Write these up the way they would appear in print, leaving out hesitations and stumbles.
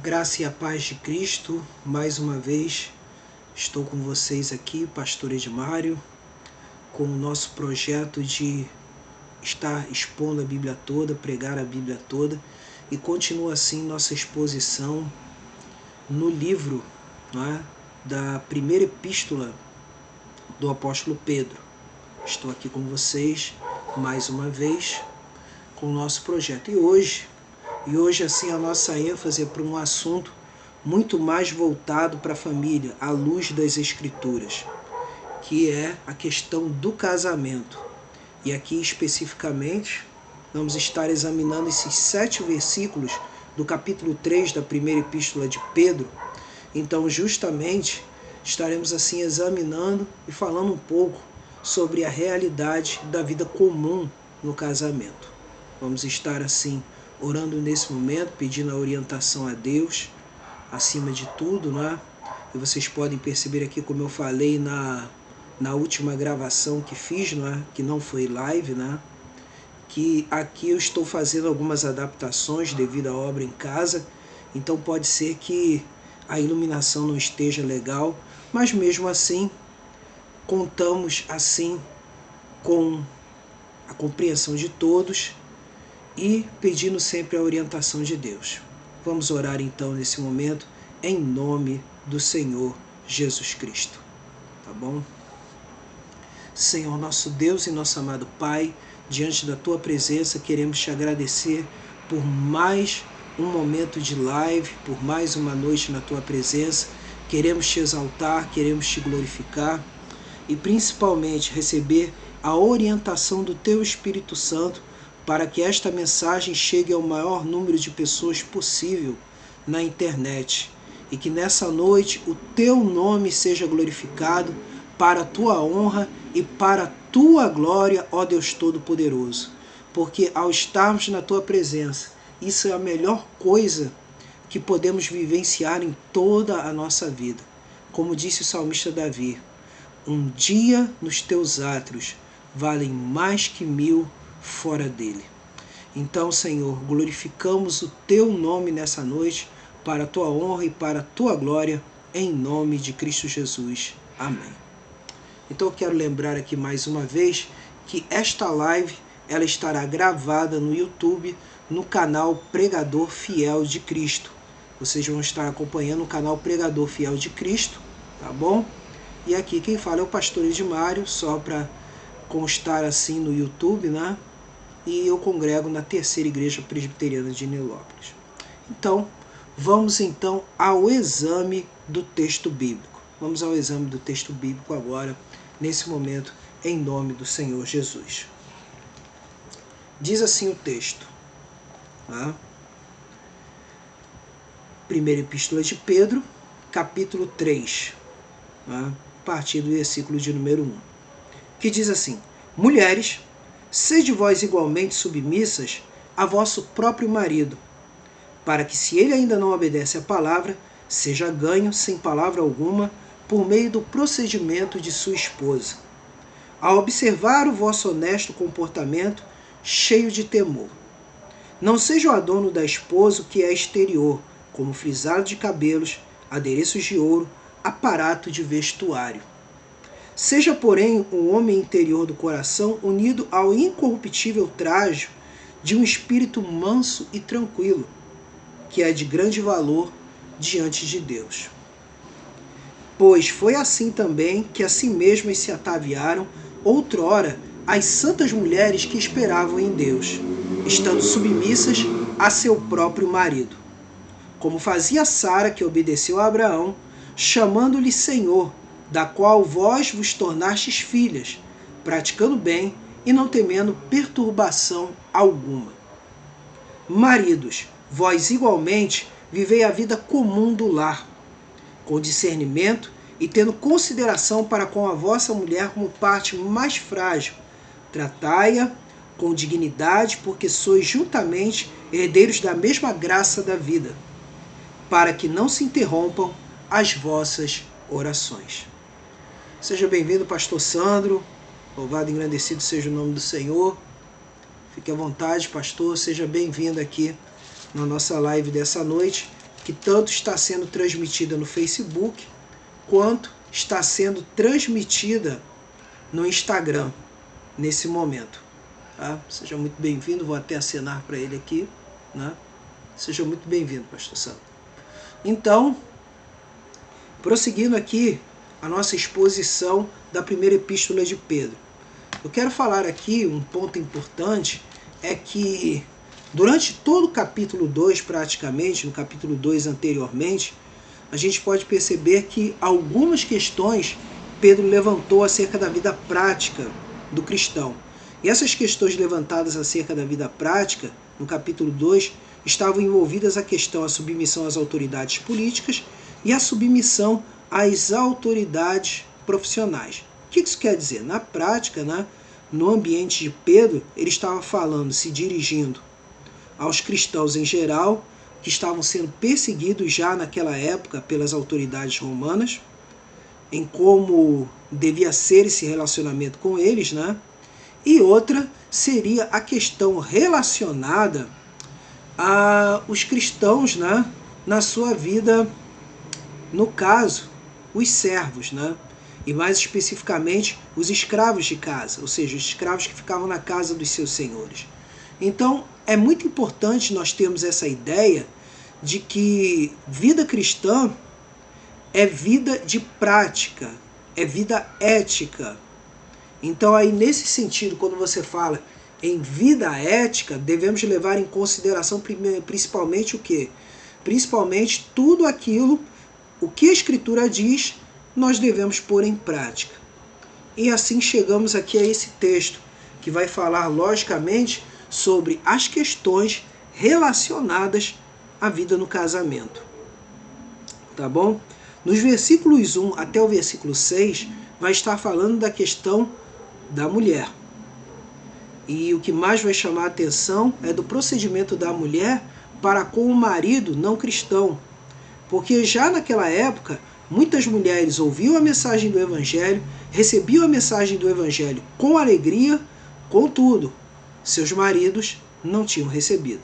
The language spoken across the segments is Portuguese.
graça e a paz de Cristo, mais uma vez estou com vocês aqui, Pastor Edmário, com o nosso projeto de estar expondo a Bíblia toda, pregar a Bíblia toda, e continua assim nossa exposição no livro, não é, da primeira epístola do apóstolo Pedro. Estou aqui com vocês mais uma vez com o nosso projeto. E hoje assim a nossa ênfase é para um assunto muito mais voltado para a família, à luz das Escrituras, que é a questão do casamento. E aqui especificamente vamos estar examinando esses 7 versículos do capítulo 3 da primeira epístola de Pedro. Então justamente estaremos assim examinando e falando um pouco sobre a realidade da vida comum no casamento. Vamos estar assim orando nesse momento, pedindo a orientação a Deus, acima de tudo, né? E vocês podem perceber aqui, como eu falei na última gravação que fiz, né? Que não foi live, né? Que aqui eu estou fazendo algumas adaptações devido à obra em casa, então pode ser que a iluminação não esteja legal, mas mesmo assim contamos assim com a compreensão de todos e pedindo sempre a orientação de Deus. Vamos orar então nesse momento em nome do Senhor Jesus Cristo, tá bom? Senhor nosso Deus e nosso amado Pai, diante da Tua presença queremos Te agradecer por mais um momento de live, por mais uma noite na Tua presença. Queremos Te exaltar, queremos Te glorificar e principalmente receber a orientação do Teu Espírito Santo para que esta mensagem chegue ao maior número de pessoas possível na internet e que nessa noite o Teu nome seja glorificado para a Tua honra e para a Tua glória, ó Deus Todo-Poderoso. Porque ao estarmos na Tua presença, isso é a melhor coisa que podemos vivenciar em toda a nossa vida. Como disse o salmista Davi, um dia nos Teus átrios valem mais que 1000 fora dele. Então, Senhor, glorificamos o Teu nome nessa noite para a Tua honra e para a Tua glória, em nome de Cristo Jesus. Amém. Então eu quero lembrar aqui mais uma vez que esta live ela estará gravada no YouTube, no canal Pregador Fiel de Cristo. Vocês vão estar acompanhando o canal Pregador Fiel de Cristo, tá bom? E aqui quem fala é o pastor Edmário, só para constar assim no YouTube, né? E eu congrego na Terceira Igreja Presbiteriana de Nilópolis. Então, vamos então ao exame do texto bíblico. Vamos ao exame do texto bíblico agora, nesse momento, em nome do Senhor Jesus. Diz assim o texto, tá? Primeira Epístola de Pedro, capítulo 3, tá? A partir do versículo de número 1, que diz assim: Mulheres, sede vós igualmente submissas a vosso próprio marido, para que, se ele ainda não obedece à palavra, seja ganho sem palavra alguma por meio do procedimento de sua esposa, a observar o vosso honesto comportamento cheio de temor. Não seja o adorno da esposa o que é exterior, como frisado de cabelos, adereços de ouro, aparato de vestuário. Seja, porém, o homem interior do coração unido ao incorruptível trajo de um espírito manso e tranquilo, que é de grande valor diante de Deus. Pois foi assim também que a si mesmas se ataviaram outrora as santas mulheres que esperavam em Deus, estando submissas a seu próprio marido. Como fazia Sara, que obedeceu a Abraão, chamando-lhe Senhor, da qual vós vos tornastes filhas, praticando bem e não temendo perturbação alguma. Maridos, vós igualmente vivei a vida comum do lar, com discernimento e tendo consideração para com a vossa mulher como parte mais frágil. Tratai-a com dignidade, porque sois juntamente herdeiros da mesma graça da vida, para que não se interrompam as vossas orações. Seja bem-vindo, pastor Sandro. Louvado e engrandecido seja o nome do Senhor. Fique à vontade, pastor. Seja bem-vindo aqui na nossa live dessa noite. que tanto está sendo transmitida no Facebook, quanto está sendo transmitida no Instagram, nesse momento. Tá? Seja muito bem-vindo, vou até acenar para ele aqui. Né? Seja muito bem-vindo, Pastor Santo. Então, prosseguindo aqui a nossa exposição da primeira epístola de Pedro. Eu quero falar aqui, um ponto importante, é que durante todo o capítulo 2, praticamente, no capítulo 2 anteriormente, a gente pode perceber que algumas questões Pedro levantou acerca da vida prática do cristão. E essas questões levantadas acerca da vida prática, no capítulo 2, estavam envolvidas a questão da submissão às autoridades políticas e a submissão às autoridades profissionais. O que isso quer dizer? Na prática, né, no ambiente de Pedro, ele estava falando, se dirigindo aos cristãos em geral, que estavam sendo perseguidos já naquela época pelas autoridades romanas, em como devia ser esse relacionamento com eles, né? E outra seria a questão relacionada aos cristãos, né, na sua vida, no caso, os servos, né? E mais especificamente os escravos de casa, ou seja, os escravos que ficavam na casa dos seus senhores. Então, é muito importante nós termos essa ideia de que vida cristã é vida de prática, é vida ética. Então, aí nesse sentido, quando você fala em vida ética, devemos levar em consideração principalmente o quê? Principalmente tudo aquilo, o que a Escritura diz, nós devemos pôr em prática. E assim chegamos aqui a esse texto, que vai falar, logicamente, sobre as questões relacionadas à vida no casamento. Tá bom? Nos versículos 1 até o versículo 6, vai estar falando da questão da mulher. E o que mais vai chamar a atenção é do procedimento da mulher para com o marido não cristão. Porque já naquela época, muitas mulheres ouviam a mensagem do Evangelho, recebiam a mensagem do Evangelho com alegria, contudo, seus maridos não tinham recebido.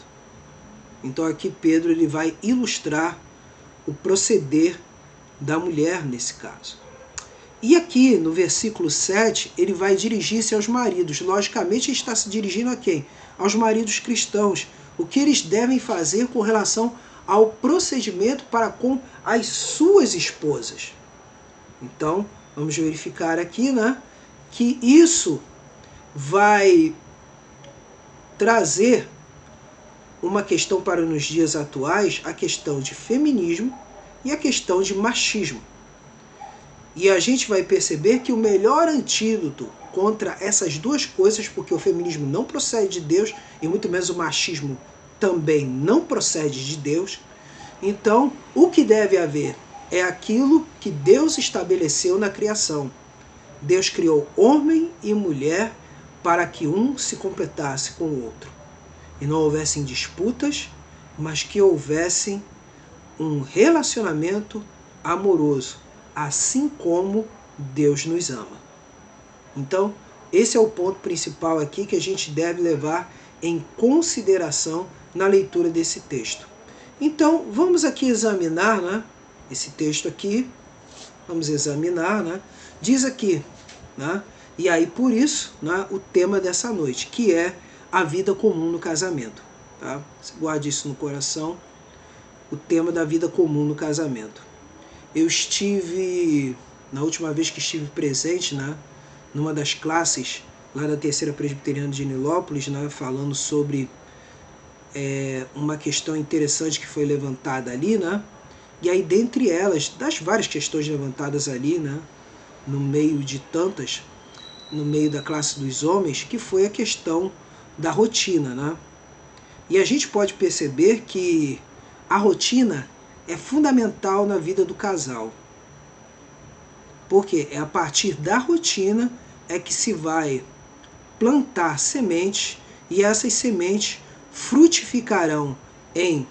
Então aqui Pedro ele vai ilustrar o proceder da mulher nesse caso. E aqui no versículo 7, ele vai dirigir-se aos maridos. Logicamente ele está se dirigindo a quem? Aos maridos cristãos. O que eles devem fazer com relação ao procedimento para com as suas esposas. Então, vamos verificar aqui, né, que isso vai trazer uma questão para nos dias atuais, a questão de feminismo e a questão de machismo. E a gente vai perceber que o melhor antídoto contra essas duas coisas, porque o feminismo não procede de Deus e muito menos o machismo também não procede de Deus, então o que deve haver é aquilo que Deus estabeleceu na criação. Deus criou homem e mulher para que um se completasse com o outro. E não houvessem disputas, mas que houvessem um relacionamento amoroso, assim como Deus nos ama. Então, esse é o ponto principal aqui que a gente deve levar em consideração na leitura desse texto. Então, vamos aqui examinar, né, esse texto aqui. Vamos examinar, né? Diz aqui, né, e aí por isso, né, o tema dessa noite, que é a vida comum no casamento. Tá? Você guarde isso no coração, o tema da vida comum no casamento. Eu estive, na última vez que estive presente, né, numa das classes lá da Terceira Presbiteriana de Nilópolis, né, falando sobre uma questão interessante que foi levantada ali, né? E aí, dentre elas, das várias questões levantadas ali, né, no meio de tantas, no meio da classe dos homens, que foi a questão da rotina, né? E a gente pode perceber que a rotina é fundamental na vida do casal. Porque é a partir da rotina é que se vai plantar sementes e essas sementes frutificarão em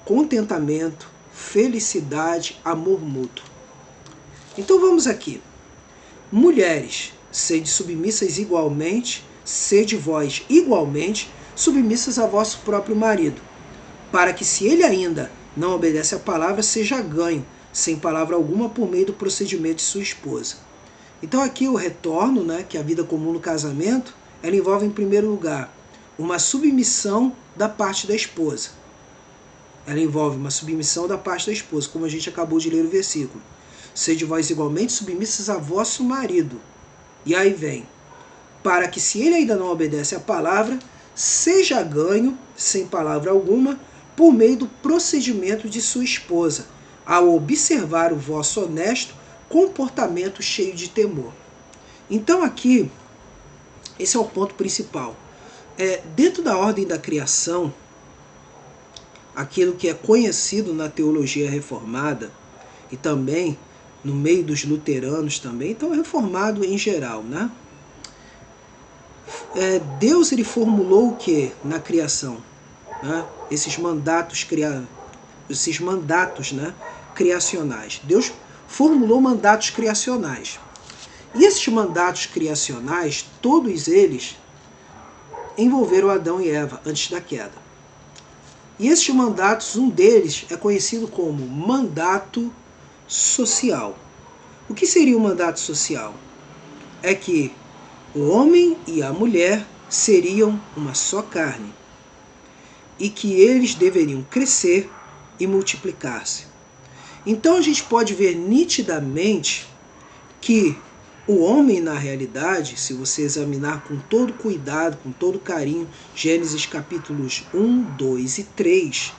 contentamento, felicidade, amor mútuo. Então vamos aqui. Mulheres, sede submissas igualmente, sede vós igualmente submissas a vosso próprio marido, para que se ele ainda não obedece à palavra, seja ganho, sem palavra alguma, por meio do procedimento de sua esposa. Então aqui eu retorno, né, que a vida comum no casamento, ela envolve em primeiro lugar uma submissão da parte da esposa. Ela envolve uma submissão da parte da esposa, como a gente acabou de ler o versículo. Sede vós igualmente submissas a vosso marido. E aí vem, para que se ele ainda não obedece à palavra, seja ganho, sem palavra alguma, por meio do procedimento de sua esposa, ao observar o vosso honesto comportamento cheio de temor. Então aqui, esse é o ponto principal. Dentro da ordem da criação, aquilo que é conhecido na teologia reformada, e também no meio dos luteranos também, então reformado em geral, né? Deus ele formulou o que na criação? Né? Esses mandatos né, criacionais. Deus formulou mandatos criacionais. E esses mandatos criacionais, todos eles envolveram Adão e Eva antes da queda. E esses mandatos, um deles é conhecido como mandato social. O que seria o mandato social? É que o homem e a mulher seriam uma só carne e que eles deveriam crescer e multiplicar-se. Então a gente pode ver nitidamente que o homem, na realidade, se você examinar com todo cuidado, com todo carinho, Gênesis capítulos 1, 2 e 3,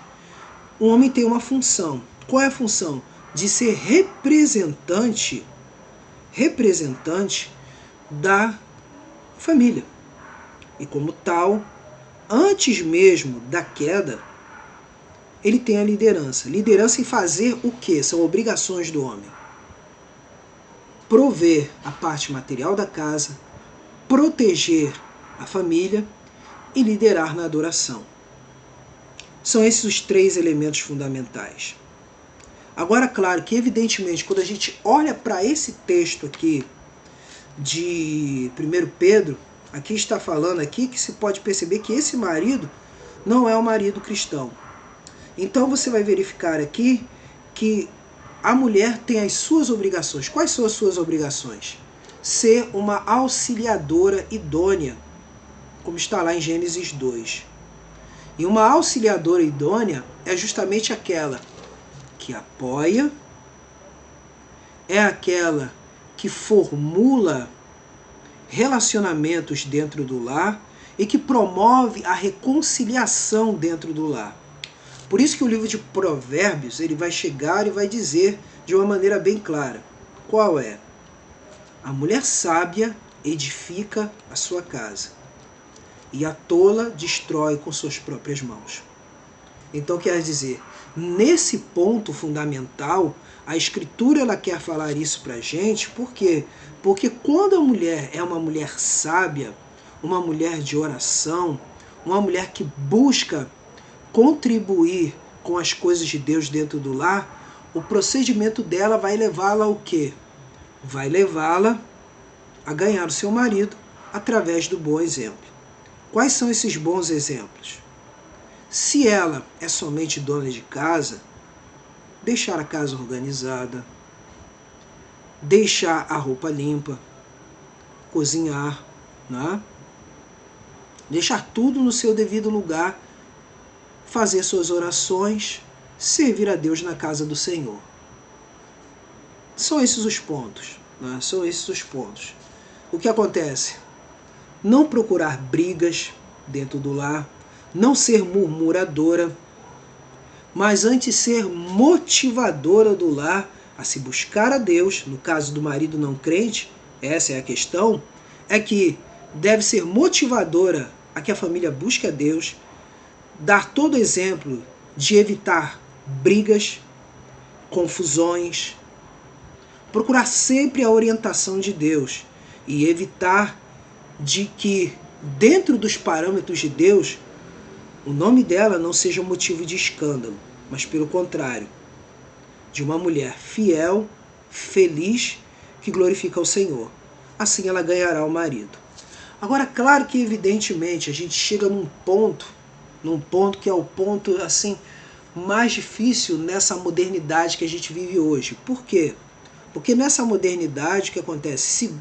o homem tem uma função. Qual é a função? De ser representante da família. E como tal, antes mesmo da queda, ele tem a liderança. Liderança em fazer o quê? São obrigações do homem. Prover a parte material da casa, proteger a família e liderar na adoração. São esses os três elementos fundamentais. Agora, claro que evidentemente, quando a gente olha para esse texto aqui de 1 Pedro, aqui está falando aqui que se pode perceber que esse marido não é um marido cristão. Então você vai verificar aqui que a mulher tem as suas obrigações. Quais são as suas obrigações? Ser uma auxiliadora idônea, como está lá em Gênesis 2. E uma auxiliadora idônea é justamente aquela que apoia, é aquela que formula relacionamentos dentro do lar e que promove a reconciliação dentro do lar. Por isso que o livro de Provérbios ele vai chegar e vai dizer de uma maneira bem clara. Qual é? A mulher sábia edifica a sua casa e a tola destrói com suas próprias mãos. Então quer dizer, nesse ponto fundamental, a Escritura ela quer falar isso para a gente. Por quê? Porque quando a mulher é uma mulher sábia, uma mulher de oração, uma mulher que busca contribuir com as coisas de Deus dentro do lar, o procedimento dela vai levá-la ao quê? Vai levá-la a ganhar o seu marido através do bom exemplo. Quais são esses bons exemplos? Se ela é somente dona de casa, deixar a casa organizada, deixar a roupa limpa, cozinhar, né? Deixar tudo no seu devido lugar, fazer suas orações, servir a Deus na casa do Senhor. São esses os pontos, né? São esses os pontos. O que acontece? Não procurar brigas dentro do lar, não ser murmuradora, mas antes ser motivadora do lar a se buscar a Deus. No caso do marido não crente, essa é a questão, é que deve ser motivadora a que a família busque a Deus, dar todo exemplo de evitar brigas, confusões, procurar sempre a orientação de Deus e evitar de que, dentro dos parâmetros de Deus, o nome dela não seja motivo de escândalo, mas pelo contrário, de uma mulher fiel, feliz, que glorifica o Senhor. Assim ela ganhará o marido. Agora, claro que evidentemente a gente chega num ponto que é o ponto assim mais difícil nessa modernidade que a gente vive hoje. Por quê? Porque nessa modernidade o que acontece?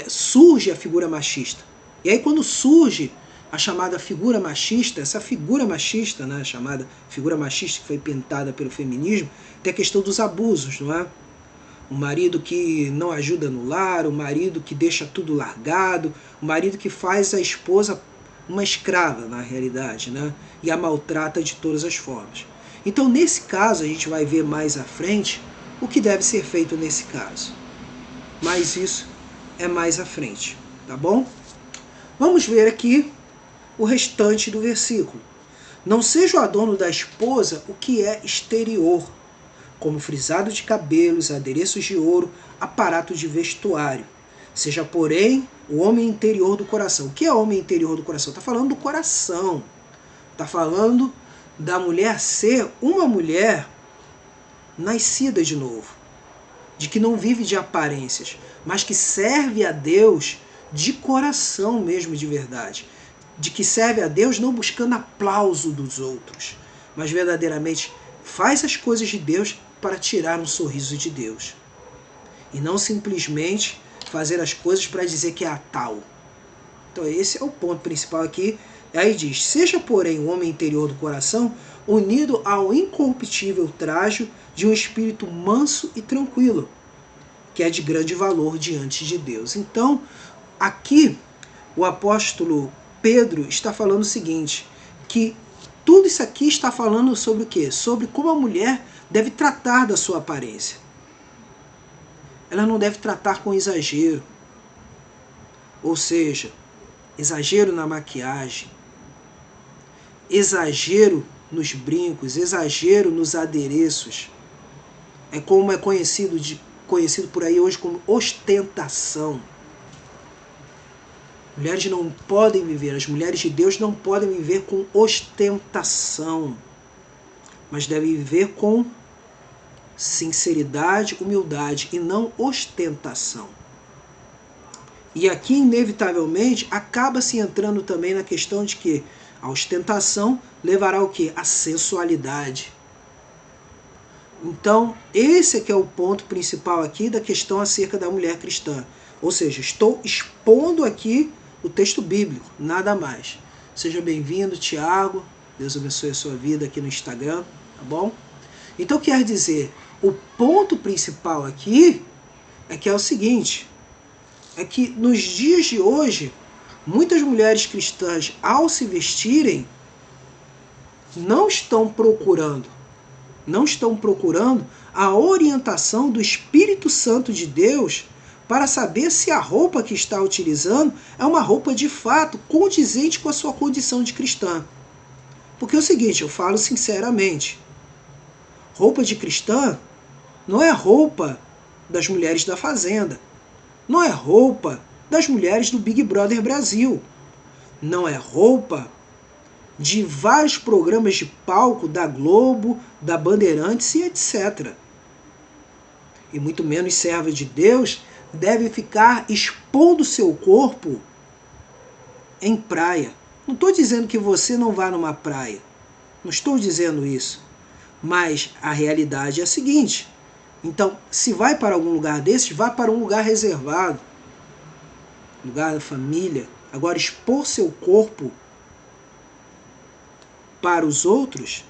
Surge a figura machista. E aí quando surge a chamada figura machista, essa figura machista, né, chamada figura machista que foi pintada pelo feminismo, tem a questão dos abusos, não é? O marido que não ajuda no lar, o marido que deixa tudo largado, o marido que faz a esposa uma escrava, na realidade, né? E a maltrata de todas as formas. Então, nesse caso, a gente vai ver mais à frente o que deve ser feito nesse caso. Mas isso é mais à frente, tá bom? Vamos ver aqui o restante do versículo. Não seja o adorno da esposa o que é exterior, como frisado de cabelos, adereços de ouro, aparato de vestuário. Seja, porém, o homem interior do coração. O que é homem interior do coração? Está falando do coração. Está falando da mulher ser uma mulher nascida de novo. De que não vive de aparências, mas que serve a Deus de coração mesmo, de verdade. De que serve a Deus não buscando aplauso dos outros, mas verdadeiramente faz as coisas de Deus para tirar um sorriso de Deus. E não simplesmente fazer as coisas para dizer que é a tal. Então esse é o ponto principal aqui. Aí diz, seja porém o homem interior do coração unido ao incorruptível trajo de um espírito manso e tranquilo, que é de grande valor diante de Deus. Então, aqui o apóstolo Pedro está falando o seguinte, que tudo isso aqui está falando sobre o quê? Sobre como a mulher deve tratar da sua aparência. Ela não deve tratar com exagero. Ou seja, exagero na maquiagem, exagero nos brincos, exagero nos adereços. É como é conhecido por aí hoje como ostentação. Mulheres não podem viver, as mulheres de Deus não podem viver com ostentação, mas devem viver com sinceridade, humildade e não ostentação. E aqui, inevitavelmente, acaba se entrando também na questão de que a ostentação levará ao quê? A sensualidade. Então, esse é que é o ponto principal aqui da questão acerca da mulher cristã. Ou seja, estou expondo aqui o texto bíblico, nada mais. Seja bem-vindo, Tiago. Deus abençoe a sua vida aqui no Instagram, tá bom? Então, quer dizer, o ponto principal aqui é que é o seguinte, é que nos dias de hoje, muitas mulheres cristãs, ao se vestirem, não estão procurando a orientação do Espírito Santo de Deus para saber se a roupa que está utilizando é uma roupa de fato condizente com a sua condição de cristã. Porque é o seguinte, eu falo sinceramente, roupa de cristã não é roupa das mulheres da fazenda, não é roupa das mulheres do Big Brother Brasil, não é roupa de vários programas de palco da Globo, da Bandeirantes e etc. E muito menos serva de Deus deve ficar expondo seu corpo em praia. Não estou dizendo que você não vá numa praia, não estou dizendo isso, mas a realidade é a seguinte, então se vai para algum lugar desses, vá para um lugar reservado, lugar da família. Agora, expor seu corpo para os outros,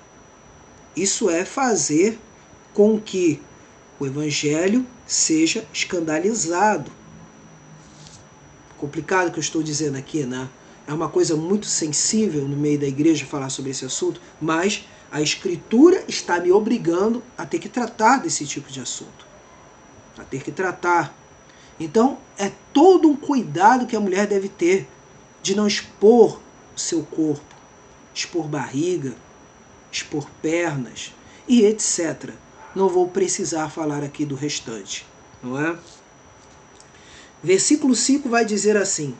isso é fazer com que o evangelho seja escandalizado. Complicado o que eu estou dizendo aqui, né? É uma coisa muito sensível no meio da igreja falar sobre esse assunto, mas a Escritura está me obrigando a ter que tratar desse tipo de assunto. A ter que tratar. Então, é todo um cuidado que a mulher deve ter de não expor o seu corpo, expor barriga, expor pernas e etc. Não vou precisar falar aqui do restante, não é? Versículo 5 vai dizer assim,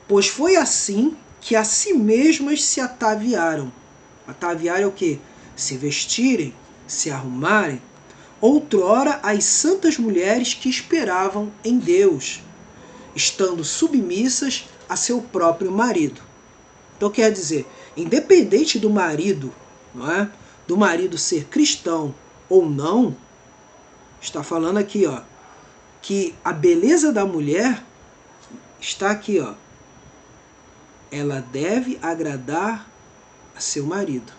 pois foi assim que a si mesmas se ataviaram. Ataviar é o quê? Se vestirem, se arrumarem. Outrora as santas mulheres que esperavam em Deus, estando submissas a seu próprio marido. Então quer dizer, independente do marido não é? Do marido ser cristão ou não, está falando aqui, ó, que a beleza da mulher está aqui, ó. Ela deve agradar a seu marido.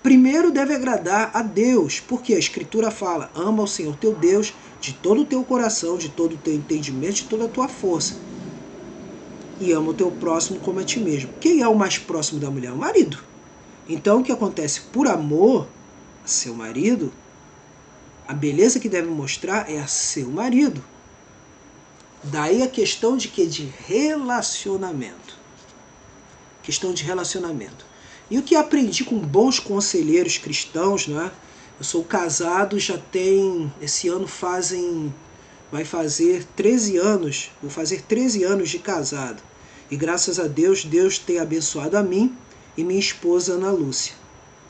Primeiro deve agradar a Deus, porque a Escritura fala, ama o Senhor teu Deus de todo o teu coração, de todo o teu entendimento, de toda a tua força. E ama o teu próximo como a ti mesmo. Quem é o mais próximo da mulher? O marido. Então o que acontece? Por amor a seu marido, a beleza que deve mostrar é a seu marido. Daí a questão de que? De relacionamento. Questão de relacionamento. E o que aprendi com bons conselheiros cristãos, né? Eu sou casado, já tem, esse ano vai fazer 13 anos, vou fazer 13 anos de casado. E graças a Deus, Deus tem abençoado a mim e minha esposa Ana Lúcia,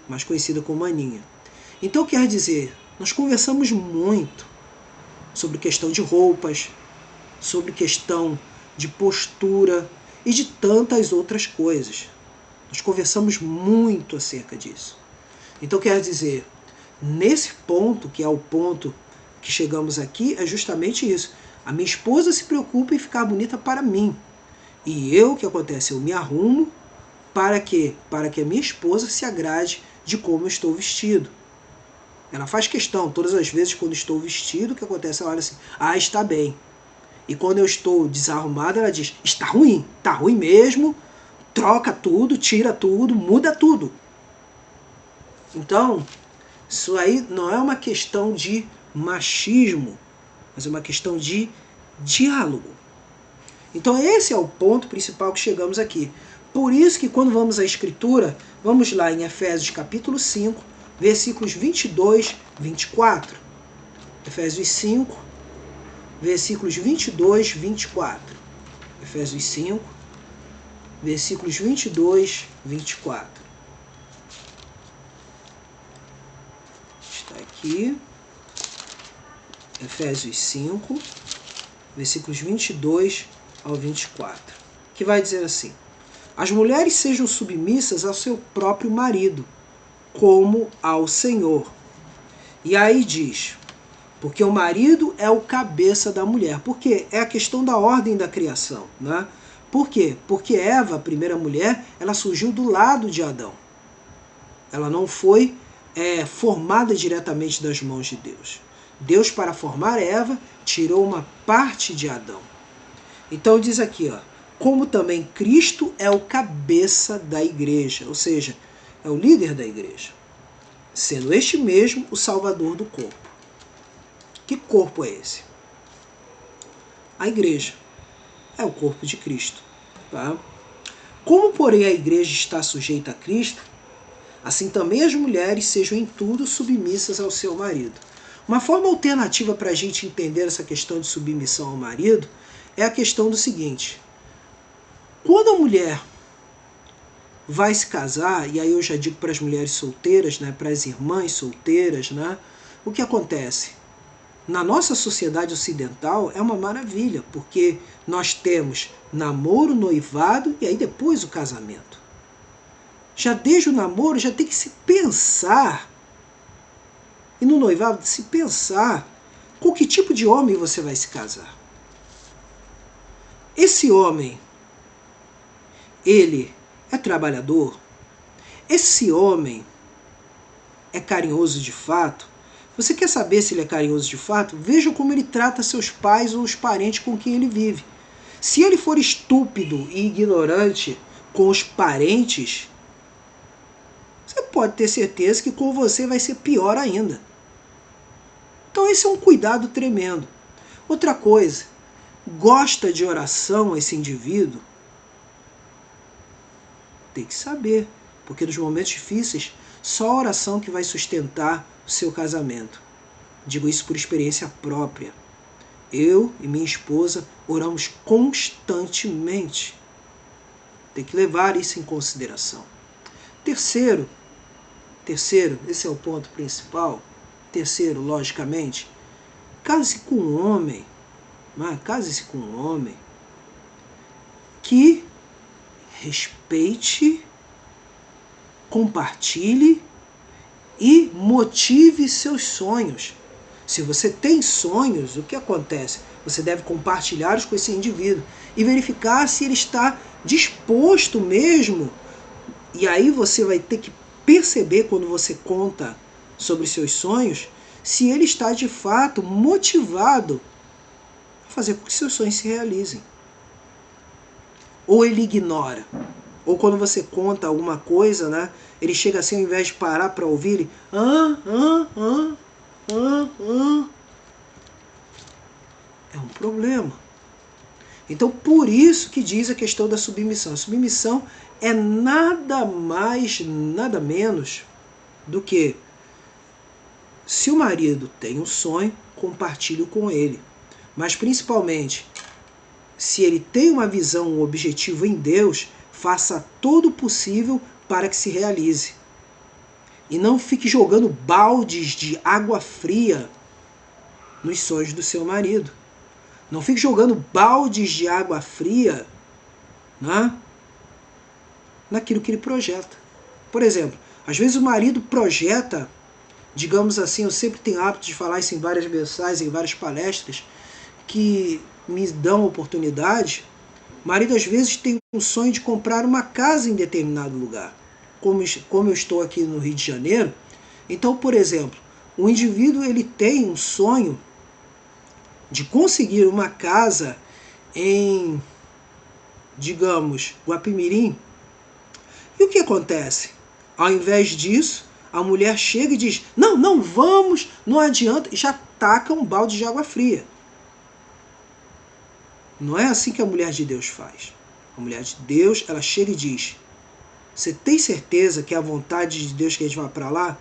mais conhecida como Aninha. Então quer dizer, nós conversamos muito sobre questão de roupas, sobre questão de postura e de tantas outras coisas. Nós conversamos muito acerca disso. Então quer dizer, nesse ponto, que é o ponto que chegamos aqui, é justamente isso. A minha esposa se preocupa em ficar bonita para mim. E eu, o que acontece? Eu me arrumo para quê? Para que a minha esposa se agrade de como eu estou vestido. Ela faz questão, todas as vezes quando estou vestido, o que acontece? Ela olha assim, está bem. E quando eu estou desarrumado, ela diz, está ruim mesmo, troca tudo, tira tudo, muda tudo. Então, isso aí não é uma questão de machismo, mas é uma questão de diálogo. Então esse é o ponto principal que chegamos aqui. Por isso que quando vamos à Escritura, vamos lá em Efésios capítulo 5, versículos 22, 24. Efésios 5, versículos 22, 24. Efésios 5, versículos 22, 24. Está aqui. Efésios 5, versículos 22 ao 24. Que vai dizer assim: as mulheres sejam submissas ao seu próprio marido, como ao Senhor. E aí diz, porque o marido é o cabeça da mulher. Porque é a questão da ordem da criação, né? Por quê? Porque Eva, a primeira mulher, ela surgiu do lado de Adão. Ela não foi formada diretamente das mãos de Deus. Deus, para formar Eva, tirou uma parte de Adão. Então diz aqui, ó, como também Cristo é o cabeça da igreja, ou seja, é o líder da igreja, sendo este mesmo o salvador do corpo. Que corpo é esse? A igreja. É o corpo de Cristo. Tá? Como, porém, a igreja está sujeita a Cristo, assim também as mulheres sejam em tudo submissas ao seu marido. Uma forma alternativa para a gente entender essa questão de submissão ao marido é a questão do seguinte: quando a mulher vai se casar, e aí eu já digo para as mulheres solteiras, né, para as irmãs solteiras, né, o que acontece? Na nossa sociedade ocidental é uma maravilha, porque nós temos namoro, noivado e aí depois o casamento. Já desde o namoro já tem que se pensar, e no noivado se pensar com que tipo de homem você vai se casar. Esse homem, ele é trabalhador? Esse homem é carinhoso de fato? Você quer saber se ele é carinhoso de fato? Veja como ele trata seus pais ou os parentes com quem ele vive. Se ele for estúpido e ignorante com os parentes, você pode ter certeza que com você vai ser pior ainda. Então esse é um cuidado tremendo. Outra coisa, gosta de oração esse indivíduo? Tem que saber, porque nos momentos difíceis, só a oração que vai sustentar o seu casamento. Digo isso por experiência própria. Eu e minha esposa oramos constantemente. Tem que levar isso em consideração. Terceiro, esse é o ponto principal. Terceiro, logicamente, case-se com um homem, case-se com um homem que respeite compartilhe e motive seus sonhos. Se você tem sonhos, o que acontece? Você deve compartilhá-los com esse indivíduo e verificar se ele está disposto mesmo. E aí você vai ter que perceber, quando você conta sobre seus sonhos, se ele está de fato motivado a fazer com que seus sonhos se realizem. Ou ele ignora. Ou quando você conta alguma coisa, né, ele chega assim, ao invés de parar para ouvir, ele... É um problema. Então, por isso que diz a questão da submissão. A submissão é nada mais, nada menos do que, se o marido tem um sonho, compartilhe com ele. Mas, principalmente, se ele tem uma visão, um objetivo em Deus, faça todo o possível para que se realize. E não fique jogando baldes de água fria nos sonhos do seu marido. Não fique jogando baldes de água fria, né, naquilo que ele projeta. Por exemplo, às vezes o marido projeta, digamos assim, eu sempre tenho hábito de falar isso em várias mensagens, em várias palestras, que me dão oportunidade. O marido às vezes tem um sonho de comprar uma casa em determinado lugar. Como eu estou aqui no Rio de Janeiro, então, por exemplo, o indivíduo ele tem um sonho de conseguir uma casa em, digamos, Guapimirim. E o que acontece? Ao invés disso, a mulher chega e diz, não vamos, não adianta, e já taca um balde de água fria. Não é assim que a mulher de Deus faz. A mulher de Deus, ela chega e diz, você tem certeza que é a vontade de Deus que a gente vá para lá?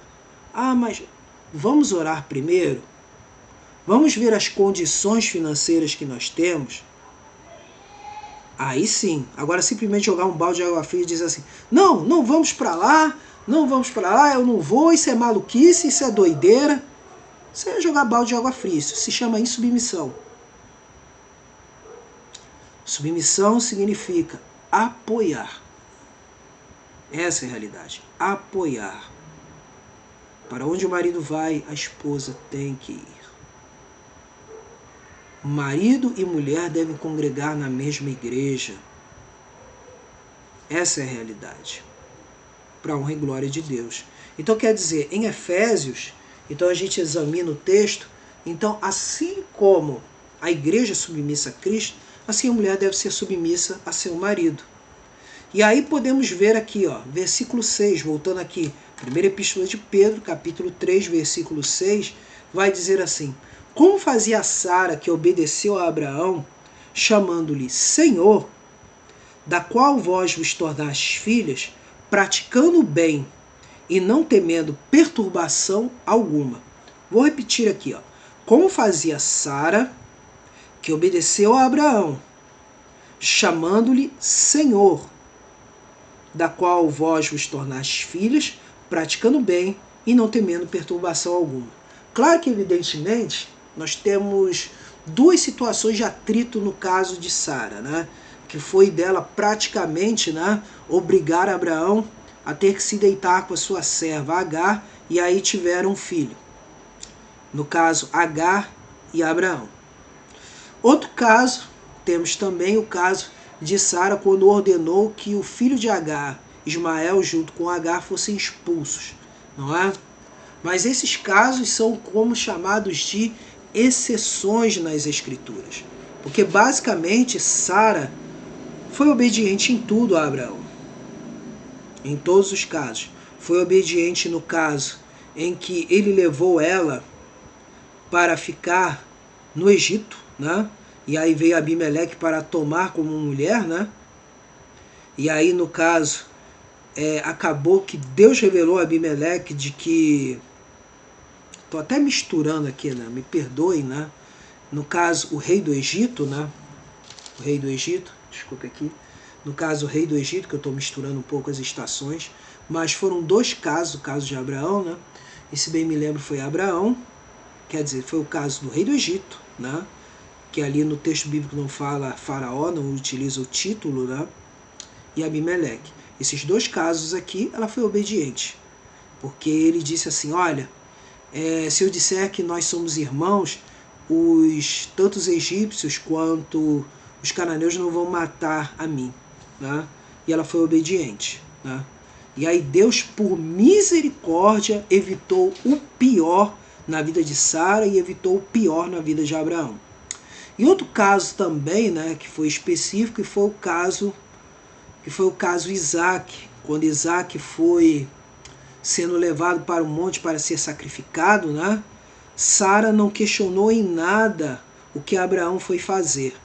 Mas vamos orar primeiro? Vamos ver as condições financeiras que nós temos? Aí sim. Agora simplesmente jogar um balde de água fria e dizer assim, não vamos para lá, eu não vou, isso é maluquice, isso é doideira. Isso é jogar balde de água fria, isso se chama insubmissão. Submissão significa apoiar. Essa é a realidade. Apoiar. Para onde o marido vai, a esposa tem que ir. Marido e mulher devem congregar na mesma igreja. Essa é a realidade. Para a honra e glória de Deus. Então quer dizer, em Efésios, então a gente examina o texto, então assim como a igreja é submissa a Cristo, assim a mulher deve ser submissa a seu marido. E aí podemos ver aqui, versículo 6, voltando aqui, primeira epístola de Pedro, capítulo 3, versículo 6, vai dizer assim, como fazia Sara que obedeceu a Abraão, chamando-lhe Senhor, da qual vós vos tornastes filhas, praticando o bem e não temendo perturbação alguma. Vou repetir aqui, como fazia Sara que obedeceu a Abraão, chamando-lhe Senhor, da qual vós vos tornastes filhas, praticando bem e não temendo perturbação alguma. Claro que, evidentemente, nós temos duas situações de atrito no caso de Sara, né? Que foi dela praticamente, né, obrigar Abraão a ter que se deitar com a sua serva Agar, e aí tiveram um filho. No caso, Agar e Abraão. Outro caso, temos também o caso de Sara quando ordenou que o filho de Agar, Ismael, junto com Agar, fossem expulsos, não é? Mas esses casos são como chamados de exceções nas Escrituras. Porque basicamente Sara foi obediente em tudo a Abraão. Em todos os casos. Foi obediente no caso em que ele levou ela para ficar no Egito, né? E aí veio Abimeleque para tomar como mulher, né? E aí, no caso, acabou que Deus revelou a Abimeleque de que... Estou até misturando aqui, né? Me perdoem, né? No caso, o rei do Egito, né? O rei do Egito, desculpa aqui. No caso, o rei do Egito, que eu estou misturando um pouco as estações. Mas foram dois casos, o caso de Abraão, né? E se bem me lembro foi Abraão, quer dizer, foi o caso do rei do Egito, né? Que ali no texto bíblico não fala faraó, não utiliza o título, né? E Abimeleque. Esses dois casos aqui, ela foi obediente. Porque ele disse assim, olha, se eu disser que nós somos irmãos, tanto os egípcios quanto os cananeus não vão matar a mim. Né? E ela foi obediente. Né? E aí Deus, por misericórdia, evitou o pior na vida de Sara e evitou o pior na vida de Abraão. E outro caso também, né, que foi específico, que foi o caso Isaac, quando Isaac foi sendo levado para o monte para ser sacrificado, né? Sara não questionou em nada o que Abraão foi fazer.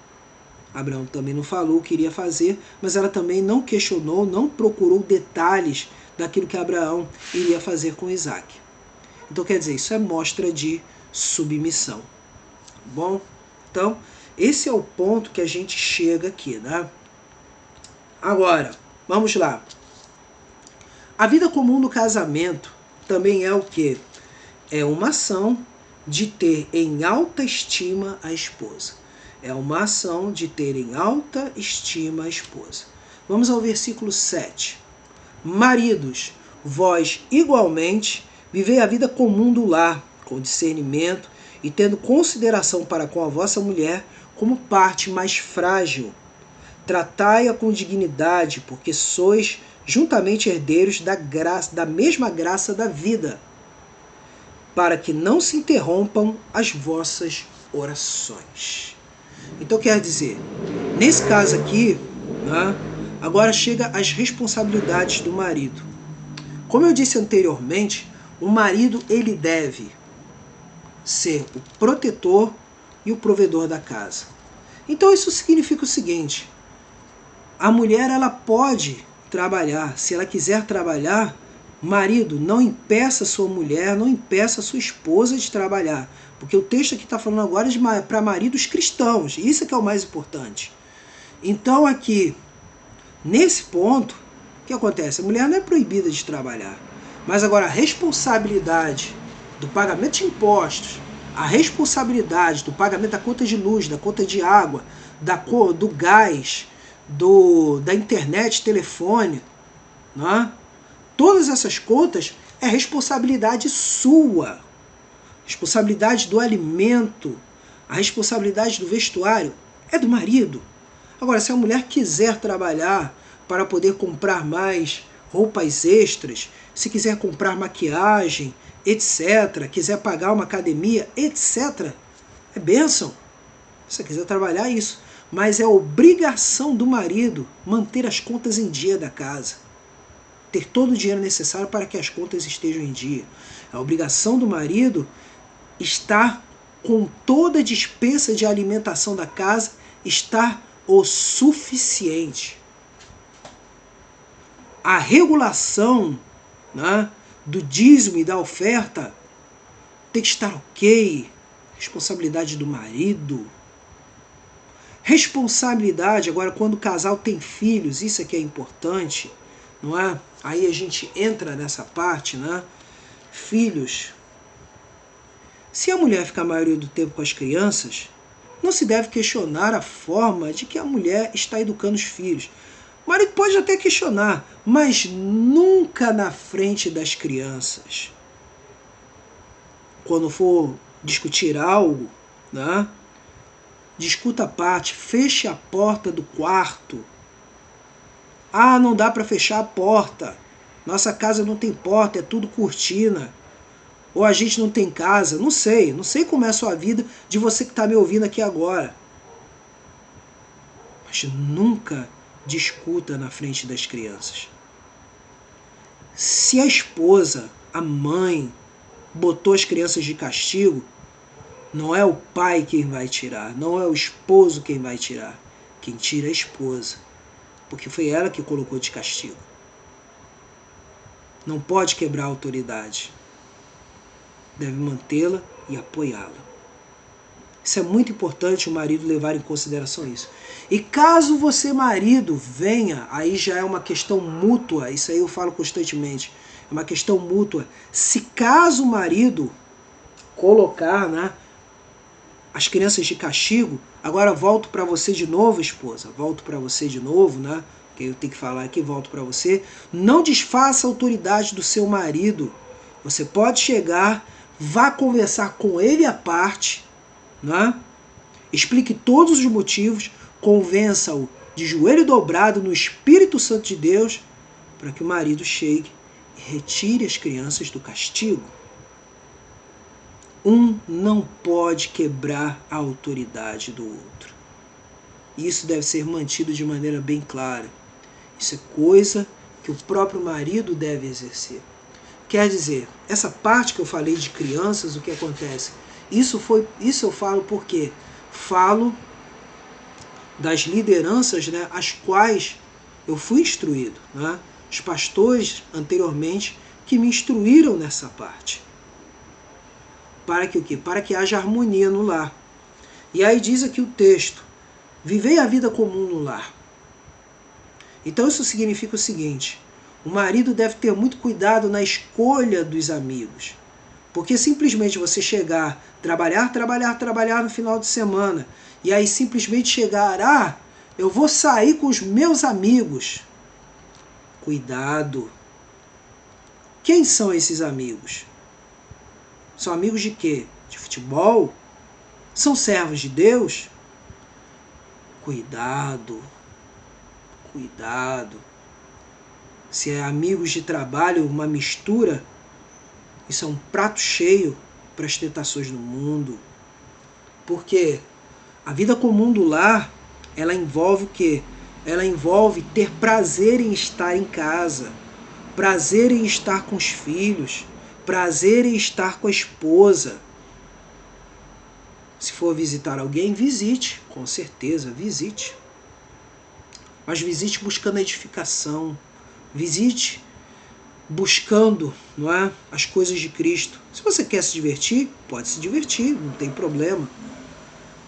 Abraão também não falou o que iria fazer, mas ela também não questionou, não procurou detalhes daquilo que Abraão iria fazer com Isaac. Então, quer dizer, isso é mostra de submissão. Bom, então, esse é o ponto que a gente chega aqui, né? Agora, vamos lá. A vida comum no casamento também é o quê? É uma ação de ter em alta estima a esposa. É uma ação de ter em alta estima a esposa. Vamos ao versículo 7. Maridos, vós igualmente vivei a vida comum do lar, com discernimento e tendo consideração para com a vossa mulher como parte mais frágil. Tratai-a com dignidade, porque sois juntamente herdeiros da mesma graça da vida, para que não se interrompam as vossas orações. Então quer dizer, nesse caso aqui, né, agora chega as responsabilidades do marido. Como eu disse anteriormente, o marido ele deve ser o protetor e o provedor da casa. Então isso significa o seguinte, a mulher ela pode trabalhar, se ela quiser trabalhar, marido, não impeça sua mulher, não impeça sua esposa de trabalhar. Porque o texto aqui está falando agora para maridos cristãos. Isso é que é o mais importante. Então aqui, nesse ponto, o que acontece? A mulher não é proibida de trabalhar. Mas agora a responsabilidade do pagamento de impostos, a responsabilidade do pagamento da conta de luz, da conta de água, do gás, da internet, telefone, né? Todas essas contas é responsabilidade sua. Responsabilidade do alimento, a responsabilidade do vestuário é do marido. Agora, se a mulher quiser trabalhar para poder comprar mais roupas extras, se quiser comprar maquiagem, etc., quiser pagar uma academia, etc., é bênção. Se você quiser trabalhar, isso. Mas é obrigação do marido manter as contas em dia da casa. Ter todo o dinheiro necessário para que as contas estejam em dia. A obrigação do marido estar com toda a despesa de alimentação da casa, estar o suficiente. A regulação, né, do dízimo e da oferta tem que estar ok. Responsabilidade do marido. Responsabilidade, agora quando o casal tem filhos, isso é que é importante, não é? Aí a gente entra nessa parte, né? Filhos. Se a mulher ficar a maioria do tempo com as crianças, não se deve questionar a forma de que a mulher está educando os filhos. O marido pode até questionar, mas nunca na frente das crianças. Quando for discutir algo, né? Discuta a parte, feche a porta do quarto. Ah, não dá para fechar a porta. Nossa casa não tem porta, é tudo cortina. Ou a gente não tem casa, não sei como é a sua vida de você que está me ouvindo aqui agora. Mas nunca discuta na frente das crianças. Se a esposa, a mãe, botou as crianças de castigo, não é o pai quem vai tirar, não é o esposo quem vai tirar. Quem tira é a esposa, porque foi ela que colocou de castigo. Não pode quebrar a autoridade. Deve mantê-la e apoiá-la. Isso é muito importante o marido levar em consideração isso. E caso você, marido, venha, aí já é uma questão mútua, isso aí eu falo constantemente, é uma questão mútua. Se caso o marido colocar, né, as crianças de castigo, agora volto para você de novo, esposa, volto para você de novo, né, que eu tenho que falar aqui, volto para você. Não desfaça a autoridade do seu marido. Você pode chegar, vá conversar com ele à parte, né? Explique todos os motivos, convença-o de joelho dobrado no Espírito Santo de Deus, para que o marido chegue e retire as crianças do castigo. Um não pode quebrar a autoridade do outro. Isso deve ser mantido de maneira bem clara. Isso é coisa que o próprio marido deve exercer. Quer dizer, essa parte que eu falei de crianças, o que acontece? Isso eu falo porque falo das lideranças, né, as quais eu fui instruído, né? Os pastores anteriormente que me instruíram nessa parte. Para que o quê? Para que haja harmonia no lar. E aí diz aqui o texto: vivei a vida comum no lar. Então isso significa o seguinte: o marido deve ter muito cuidado na escolha dos amigos. Porque simplesmente você chegar, trabalhar no final de semana, e aí simplesmente chegar, eu vou sair com os meus amigos. Cuidado. Quem são esses amigos? São amigos de quê? De futebol? São servos de Deus? Cuidado. Cuidado. Se é amigos de trabalho, uma mistura, isso é um prato cheio para as tentações do mundo. Porque a vida comum do lar, ela envolve o quê? Ela envolve ter prazer em estar em casa, prazer em estar com os filhos, prazer em estar com a esposa. Se for visitar alguém, visite, com certeza, visite. Mas visite buscando a edificação, visite buscando, não é, as coisas de Cristo. Se você quer se divertir, pode se divertir, não tem problema.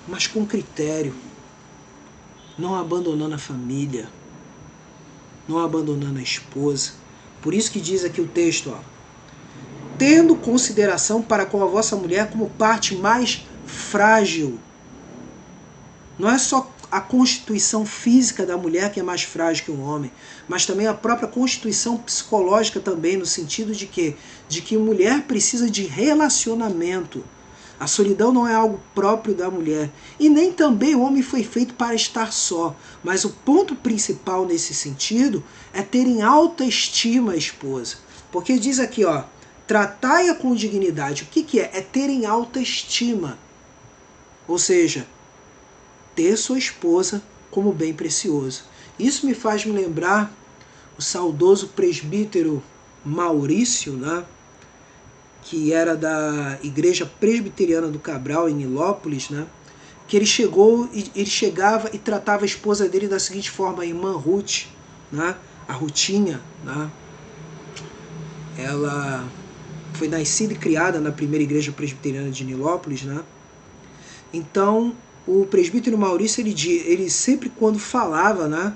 Mas com critério, não abandonando a família, não abandonando a esposa. Por isso que diz aqui o texto, tendo consideração para com a vossa mulher como parte mais frágil. Não é só a constituição física da mulher que é mais frágil que o homem, mas também a própria constituição psicológica também, no sentido de que mulher precisa de relacionamento. A solidão não é algo próprio da mulher. E nem também o homem foi feito para estar só. Mas o ponto principal nesse sentido é ter em alta estima a esposa. Porque diz aqui, tratai-a com dignidade. O que é? É ter em alta estima. Ou seja, ter sua esposa como bem precioso. Isso me faz me lembrar o saudoso presbítero Maurício, né? Que era da Igreja Presbiteriana do Cabral, em Nilópolis, né? Que ele chegava e tratava a esposa dele da seguinte forma: a irmã Ruth, né? A Rutinha, né? Ela foi nascida e criada na primeira Igreja Presbiteriana de Nilópolis, né? Então, o presbítero Maurício, ele sempre quando falava, né?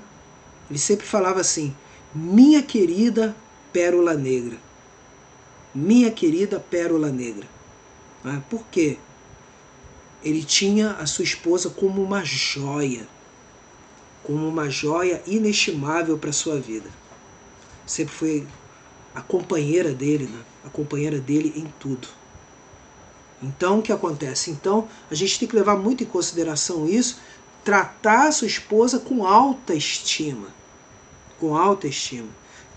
Ele sempre falava assim: minha querida pérola negra. Minha querida pérola negra. Por quê? Ele tinha a sua esposa como uma joia inestimável para a sua vida. Sempre foi a companheira dele, né? A companheira dele em tudo. Então, o que acontece? Então, a gente tem que levar muito em consideração isso, tratar a sua esposa com alta estima. Com alta estima.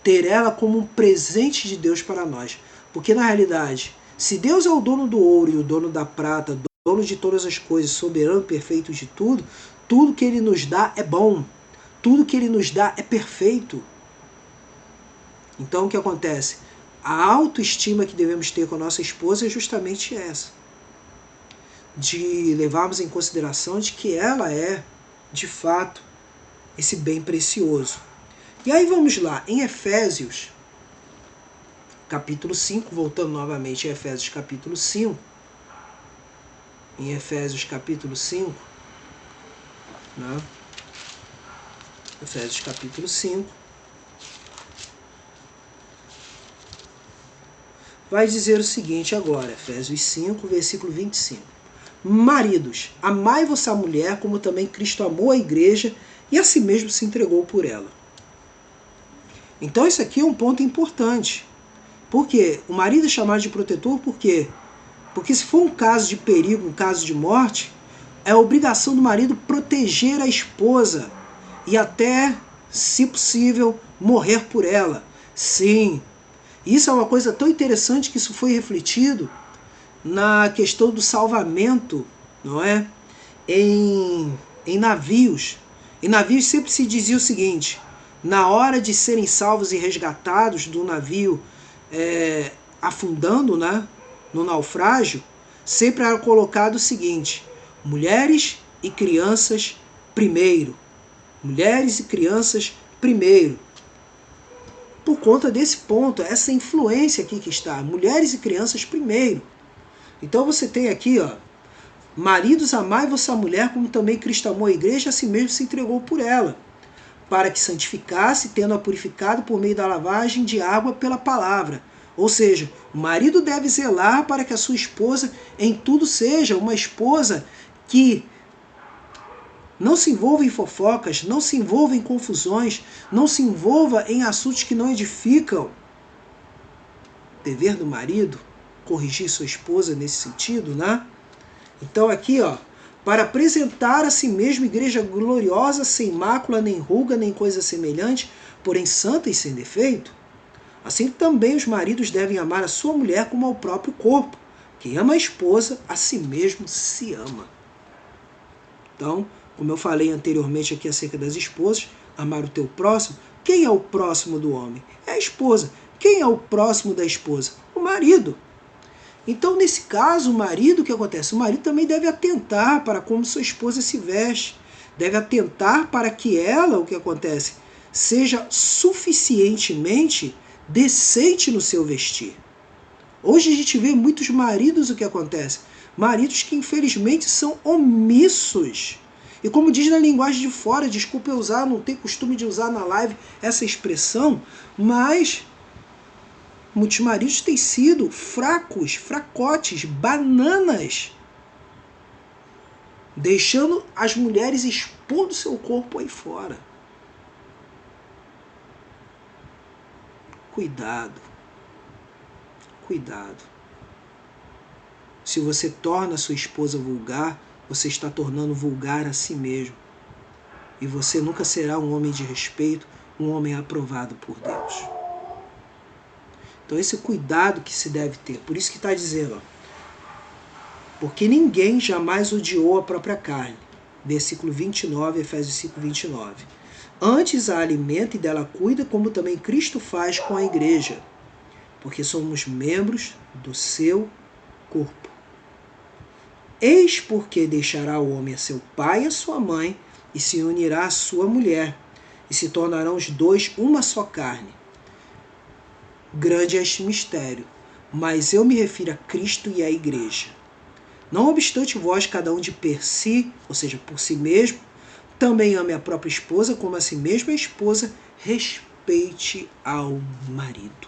Ter ela como um presente de Deus para nós. Porque, na realidade, se Deus é o dono do ouro e o dono da prata, dono de todas as coisas, soberano, perfeito de tudo, tudo que Ele nos dá é bom. Tudo que Ele nos dá é perfeito. Então, o que acontece? A autoestima que devemos ter com a nossa esposa é justamente essa. De levarmos em consideração de que ela é, de fato, esse bem precioso. E aí vamos lá, em Efésios, capítulo 5, voltando novamente a Efésios capítulo 5, em Efésios capítulo 5, né? Efésios capítulo 5, vai dizer o seguinte agora, Efésios 5, versículo 25. Maridos, amai vossa mulher como também Cristo amou a igreja e a si mesmo se entregou por ela. Então isso aqui é um ponto importante. Por quê? O marido é chamado de protetor por quê? Porque se for um caso de perigo, um caso de morte, é obrigação do marido proteger a esposa e até, se possível, morrer por ela. Sim, isso é uma coisa tão interessante que isso foi refletido na questão do salvamento, não é? Em navios. Em navios sempre se dizia o seguinte: na hora de serem salvos e resgatados do navio afundando, né, no naufrágio, sempre era colocado o seguinte: mulheres e crianças primeiro. Mulheres e crianças primeiro. Por conta desse ponto, essa influência aqui que está, mulheres e crianças primeiro. Então você tem aqui, ó, maridos, amai vossa mulher, como também Cristo amou a igreja, assim mesmo se entregou por ela, para que santificasse, tendo-a purificado por meio da lavagem de água pela palavra. Ou seja, o marido deve zelar para que a sua esposa em tudo seja uma esposa que não se envolva em fofocas, não se envolva em confusões, não se envolva em assuntos que não edificam. Dever do marido, corrigir sua esposa nesse sentido, né? Então aqui, ó, para apresentar a si mesmo igreja gloriosa, sem mácula, nem ruga, nem coisa semelhante, porém santa e sem defeito. Assim também os maridos devem amar a sua mulher como ao próprio corpo. Quem ama a esposa, a si mesmo se ama. Então, como eu falei anteriormente aqui acerca das esposas, amar o teu próximo. Quem é o próximo do homem? É a esposa. Quem é o próximo da esposa? O marido. Então, nesse caso, o marido, o que acontece? O marido também deve atentar para como sua esposa se veste. Deve atentar para que ela, o que acontece, seja suficientemente decente no seu vestir. Hoje a gente vê muitos maridos, o que acontece? Maridos que infelizmente são omissos. E como diz na linguagem de fora, desculpa eu usar, não tenho costume de usar na live essa expressão, mas muitos maridos têm sido fracos, fracotes, bananas, deixando as mulheres expondo seu corpo aí fora. Cuidado. Cuidado. Se você torna a sua esposa vulgar, você está tornando vulgar a si mesmo. E você nunca será um homem de respeito, um homem aprovado por Deus. Então esse é o cuidado que se deve ter. Por isso que está dizendo, ó, porque ninguém jamais odiou a própria carne. Versículo 29, Efésios 5, 29. Antes a alimenta e dela cuida, como também Cristo faz com a igreja. Porque somos membros do seu corpo. Eis porque deixará o homem a seu pai e a sua mãe, e se unirá à sua mulher, e se tornarão os dois uma só carne. Grande é este mistério, mas eu me refiro a Cristo e à igreja. Não obstante vós, cada um de per si, ou seja, por si mesmo, também ame a própria esposa, como a si mesma a esposa respeite ao marido.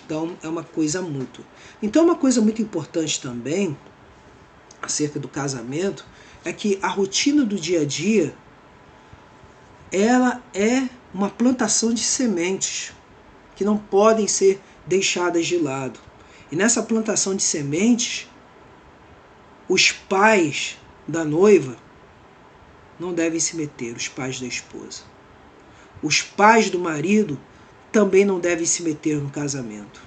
Então, é uma coisa mútua. Então, uma coisa muito importante também, acerca do casamento, é que a rotina do dia a dia, ela é uma plantação de sementes que não podem ser deixadas de lado. E nessa plantação de sementes, os pais da noiva não devem se meter, os pais da esposa. Os pais do marido também não devem se meter no casamento.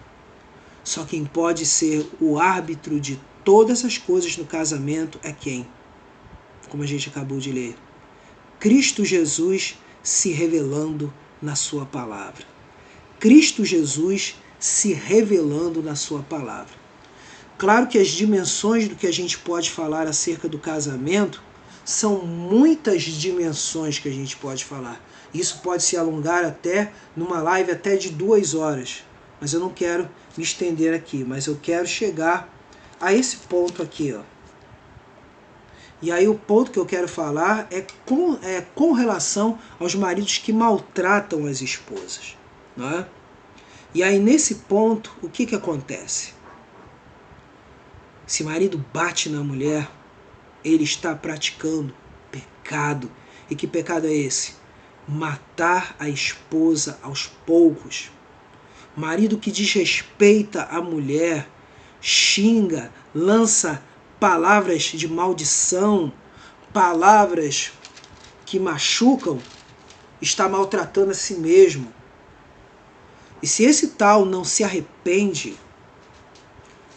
Só quem pode ser o árbitro de todas as coisas no casamento é quem? Como a gente acabou de ler. Cristo Jesus se revelando na sua palavra. Cristo Jesus se revelando na sua palavra. Claro que as dimensões do que a gente pode falar acerca do casamento são muitas dimensões que a gente pode falar. Isso pode se alongar até numa live até de 2 horas. Mas eu não quero me estender aqui, mas eu quero chegar a esse ponto aqui, ó. E aí o ponto que eu quero falar é com relação aos maridos que maltratam as esposas, não é? E aí nesse ponto, o que acontece? Se o marido bate na mulher, ele está praticando pecado. E que pecado é esse? matar a esposa aos poucos. Marido que desrespeita a mulher, xinga, lança palavras de maldição, palavras que machucam, está maltratando a si mesmo. E se esse tal não se arrepende,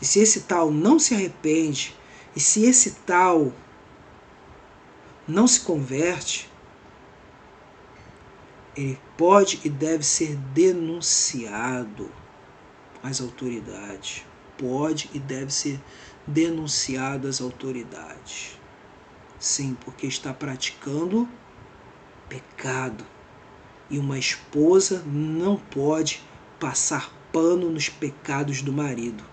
e se esse tal não se arrepende, e se esse tal não se converte, ele pode e deve ser denunciado às autoridades. Pode e deve ser denunciado às autoridades. Sim, porque está praticando pecado. E uma esposa não pode passar pano nos pecados do marido.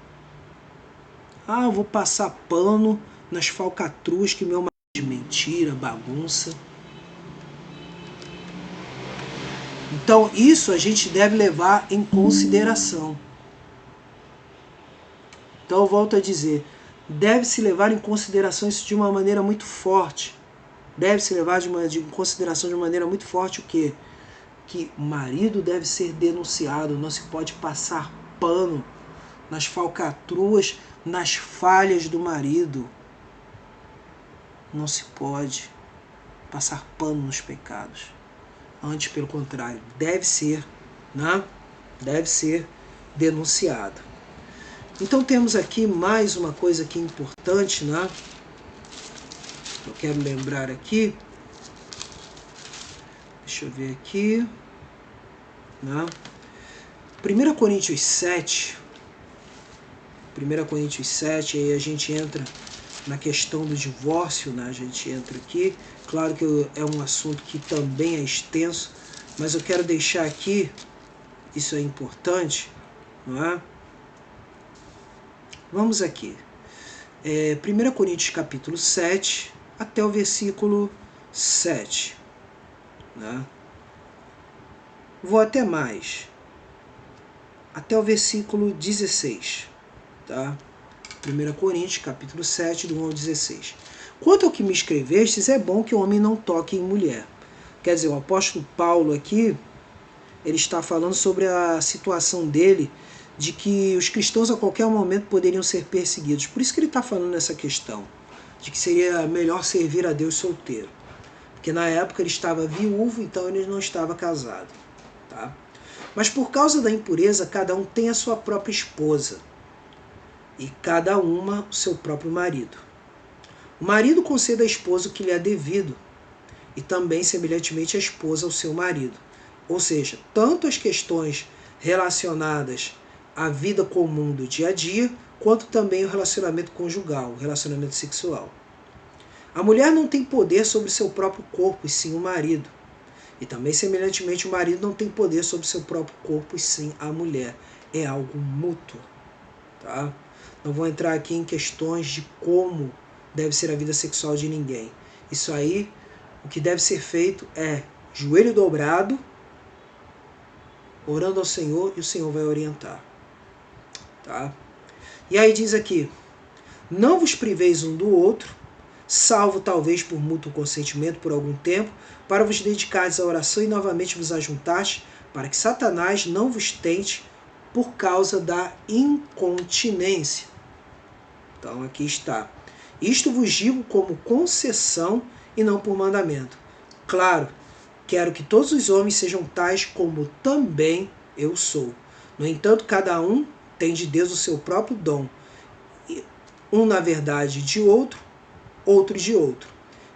Eu vou passar pano nas falcatruas que meu marido faz. Mentira, bagunça. Então isso a gente deve levar em consideração. Então eu volto a dizer, deve-se levar em consideração isso de uma maneira muito forte. Deve-se levar em consideração de uma maneira muito forte o quê? Que o marido deve ser denunciado, não se pode passar pano nas falcatruas, nas falhas do marido. Não se pode passar pano nos pecados. Antes, pelo contrário, deve ser denunciado. Então temos aqui mais uma coisa aqui importante, eu quero lembrar aqui. Deixa eu ver aqui. 1 Coríntios 7. 1 Coríntios 7, aí a gente entra na questão do divórcio, a gente entra aqui. Claro que é um assunto que também é extenso, mas eu quero deixar aqui, isso é importante, Vamos aqui. 1 Coríntios capítulo 7, até o versículo 7. Vou até mais. Até o versículo 16. 1 Coríntios capítulo 7, do 1 ao 16. Quanto ao que me escrevestes, é bom que o homem não toque em mulher. Quer dizer, o apóstolo Paulo aqui, ele está falando sobre a situação dele, de que os cristãos a qualquer momento poderiam ser perseguidos. Por isso que ele está falando nessa questão, de que seria melhor servir a Deus solteiro. Porque na época ele estava viúvo, então ele não estava casado. Mas por causa da impureza, cada um tem a sua própria esposa, e cada uma o seu próprio marido. O marido concede à esposa o que lhe é devido, e também, semelhantemente, a esposa ao seu marido. Ou seja, tanto as questões relacionadas à vida comum do dia a dia, quanto também o relacionamento conjugal, o relacionamento sexual. A mulher não tem poder sobre seu próprio corpo, e sim o marido. E também, semelhantemente, o marido não tem poder sobre seu próprio corpo, e sim a mulher. É algo mútuo. Não vou entrar aqui em questões de como deve ser a vida sexual de ninguém. Isso aí, o que deve ser feito é joelho dobrado, orando ao Senhor, e o Senhor vai orientar. E aí diz aqui, não vos priveis um do outro, salvo talvez por mútuo consentimento por algum tempo, para vos dedicardes à oração e novamente vos ajuntastes, para que Satanás não vos tente por causa da incontinência. Então aqui está. Isto vos digo como concessão e não por mandamento. Claro, quero que todos os homens sejam tais como também eu sou. No entanto, cada um tem de Deus o seu próprio dom. Um, na verdade, de outro, outro de outro.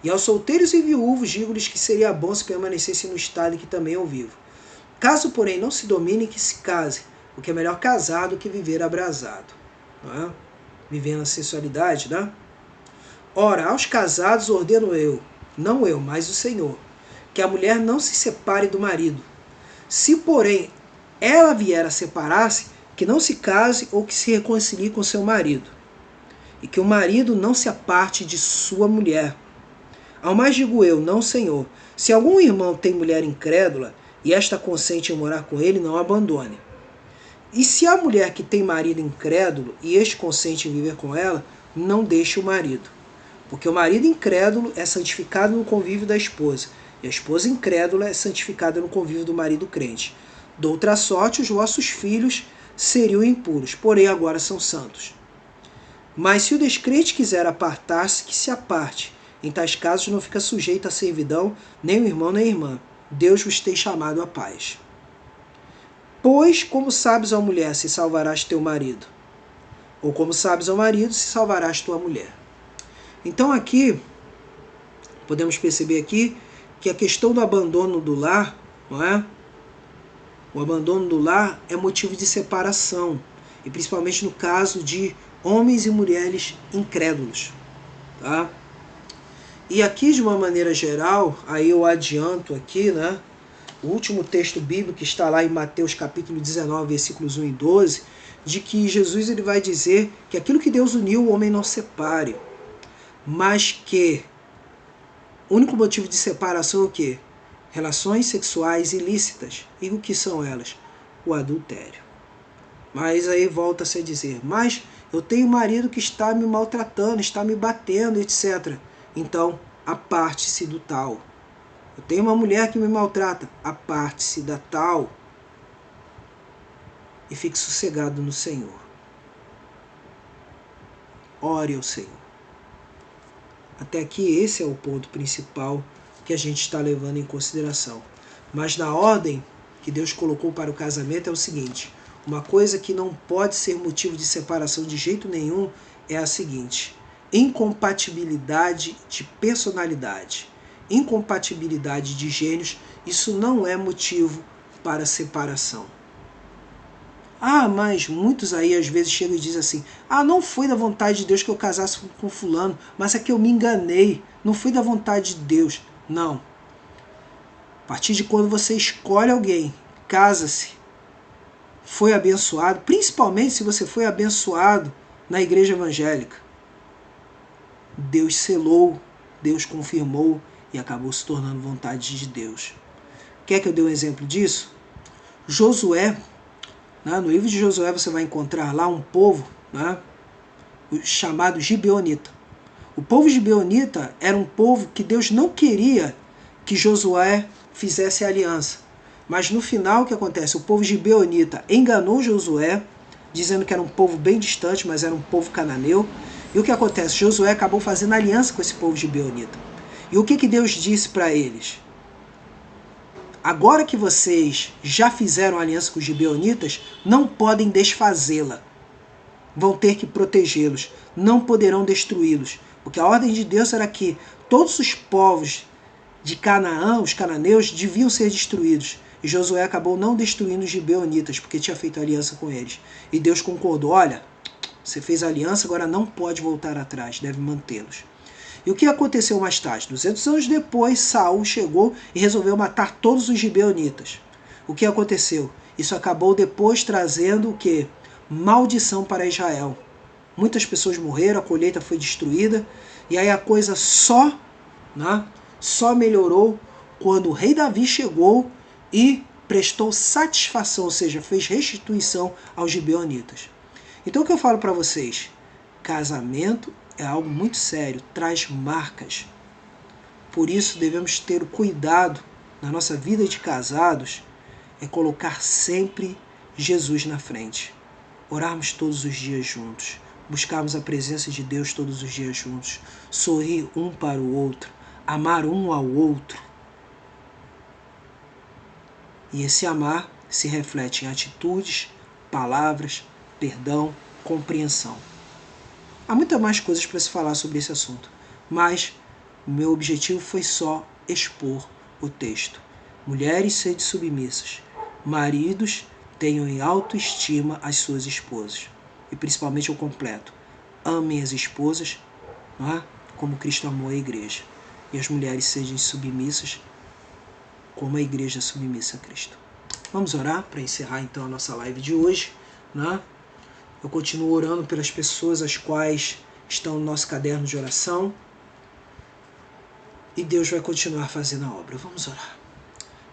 E aos solteiros e viúvos digo-lhes que seria bom se permanecessem no estado em que também eu vivo. Caso, porém, não se dominem, que se casem, porque é melhor casar do que viver abrasado. Vivendo a sensualidade, Ora, aos casados ordeno eu, não eu, mas o Senhor, que a mulher não se separe do marido. Se, porém, ela vier a separar-se, que não se case ou que se reconcilie com seu marido. E que o marido não se aparte de sua mulher. Ao mais digo eu, não Senhor, se algum irmão tem mulher incrédula, e esta consente em morar com ele, não abandone. E se a mulher que tem marido incrédulo, e este consente em viver com ela, não deixe o marido. Porque o marido incrédulo é santificado no convívio da esposa, e a esposa incrédula é santificada no convívio do marido crente. Doutra sorte, os vossos filhos seriam impuros, porém agora são santos. Mas se o descrente quiser apartar-se, que se aparte. Em tais casos não fica sujeito à servidão nem o irmão nem a irmã. Deus vos tem chamado à paz. Pois, como sabes, ó mulher, se salvarás teu marido? Ou como sabes, ó marido, se salvarás tua mulher? Então aqui, podemos perceber aqui que a questão do abandono do lar, não é? O abandono do lar é motivo de separação, e principalmente no caso de homens e mulheres incrédulos. Tá? E aqui, de uma maneira geral, aí eu adianto aqui, né? O último texto bíblico que está lá em Mateus capítulo 19, versículos 1 e 12, de que Jesus ele vai dizer que aquilo que Deus uniu, o homem não separe, mas que o único motivo de separação é o quê? Relações sexuais ilícitas. E o que são elas? O adultério. Mas aí volta-se a dizer, mas eu tenho um marido que está me maltratando, está me batendo, etc. Então, aparte-se do tal. Eu tenho uma mulher que me maltrata, aparte-se da tal. E fique sossegado no Senhor. Ore ao Senhor. Até aqui esse é o ponto principal que a gente está levando em consideração. Mas na ordem que Deus colocou para o casamento é o seguinte: uma coisa que não pode ser motivo de separação de jeito nenhum é a seguinte: incompatibilidade de personalidade, incompatibilidade de gênios. Isso não é motivo para separação. Ah, mas muitos aí às vezes chegam e dizem assim: ah, não foi da vontade de Deus que eu casasse com fulano, mas é que eu me enganei, não foi da vontade de Deus. Não. A partir de quando você escolhe alguém, casa-se, foi abençoado, principalmente se você foi abençoado na igreja evangélica, Deus selou, Deus confirmou e acabou se tornando vontade de Deus. Quer que eu dê um exemplo disso? Josué, né? No livro de Josué você vai encontrar lá um povo, né, chamado Gibeonita. O povo gibeonita era um povo que Deus não queria que Josué fizesse aliança. Mas no final o que acontece? O povo gibeonita enganou Josué, dizendo que era um povo bem distante, mas era um povo cananeu. E o que acontece? Josué acabou fazendo aliança com esse povo gibeonita. E o que Deus disse para eles? Agora que vocês já fizeram aliança com os gibeonitas, não podem desfazê-la. Vão ter que protegê-los. Não poderão destruí-los. Porque a ordem de Deus era que todos os povos de Canaã, os cananeus, deviam ser destruídos. E Josué acabou não destruindo os gibeonitas, porque tinha feito aliança com eles. E Deus concordou: olha, você fez aliança, agora não pode voltar atrás, deve mantê-los. E o que aconteceu mais tarde? 200 anos depois, Saul chegou e resolveu matar todos os gibeonitas. O que aconteceu? Isso acabou depois trazendo o quê? Maldição para Israel. Muitas pessoas morreram, a colheita foi destruída, e aí a coisa só melhorou quando o rei Davi chegou e prestou satisfação, ou seja, fez restituição aos gibeonitas. Então o que eu falo para vocês? Casamento é algo muito sério, traz marcas. Por isso devemos ter o cuidado na nossa vida de casados, é colocar sempre Jesus na frente. Orarmos todos os dias juntos, buscarmos a presença de Deus todos os dias juntos, sorrir um para o outro, amar um ao outro. E esse amar se reflete em atitudes, palavras, perdão, compreensão. Há muitas mais coisas para se falar sobre esse assunto, mas meu objetivo foi só expor o texto. Mulheres, sede submissas. Maridos, tenham em autoestima as suas esposas. E principalmente o completo. Amem as esposas, não é? Como Cristo amou a igreja. E as mulheres sejam submissas como a igreja é submissa a Cristo. Vamos orar para encerrar então a nossa live de hoje, né? Eu continuo orando pelas pessoas as quais estão no nosso caderno de oração. E Deus vai continuar fazendo a obra. Vamos orar.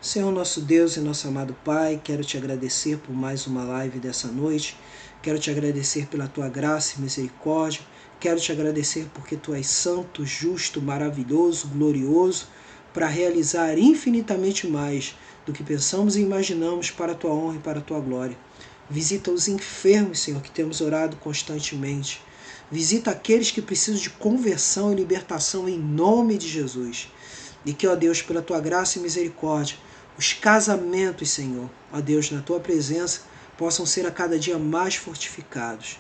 Senhor nosso Deus e nosso amado Pai, quero te agradecer por mais uma live dessa noite. Quero te agradecer pela tua graça e misericórdia. Quero te agradecer porque tu és santo, justo, maravilhoso, glorioso. para realizar infinitamente mais do que pensamos e imaginamos para a Tua honra e para a Tua glória. Visita os enfermos, Senhor, que temos orado constantemente. Visita aqueles que precisam de conversão e libertação em nome de Jesus. E que, ó Deus, pela Tua graça e misericórdia, os casamentos, Senhor, ó Deus, na Tua presença, possam ser a cada dia mais fortificados.